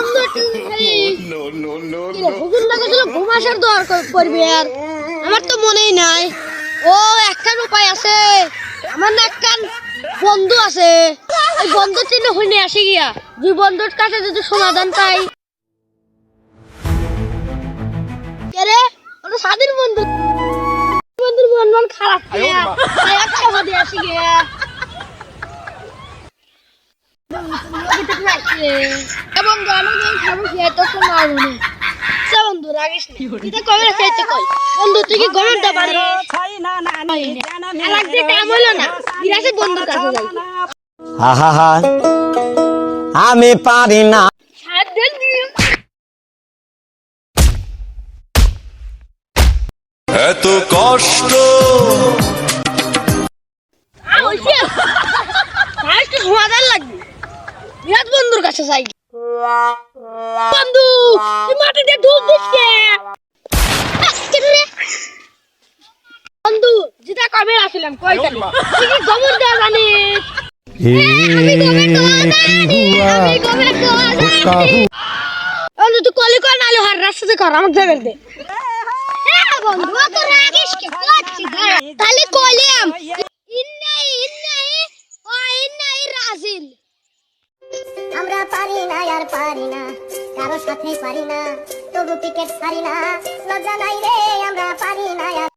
বন্ধু একটু খালি হুজুর লাগে ছিল ঘুমাসার দোয়ার করবি আর আমার তো মনেই নাই। ও একটা উপায় আছে, আমার না একটা বন্ধু আছে, ওই বন্ধু চিনে হইনে আসি গিয়া দুই বন্ধুর কাছে যদি সমাধান পাই। কে রে? ওটা স্বাধীন বন্ধু, বন্ধুর মন মন খারাপ একটা হদে আসি গিয়া বন্ধু আমার যখন খাবো সে তো মারবো বন্ধু রাগিস না, এটা কবে চাইতে কই বন্ধু তুই কি গরম দা পারিস লাগতে কাম হলো না বিরাসে বন্ধুর কাছে যাই। আহা আমি পারি না। সাত দিন এত কষ্ট হইছে একটু সমাধান লাগবে, বিরাট বন্ধুর কাছে যাই। বন্ধু তুই মাটি দিয়ে ধুল দিস কে? বন্ধু যেটা কবে আসলাম কইতা তুই কি গোবর দেওয়া জানিস? বন্ধু তুই কলি কর নালে হর রাস্তাতে কর আমাকে যাবে দে। বন্ধু অত রাগিস কে? তাহলে কলিয়াম ইন্নাই রাজিল। আমরা পারি না আর পারি না, কারো সাথে পারি না, তবু টিকেট ছাড়ি না, লজ্জা নাই রে আমরা পারি না আর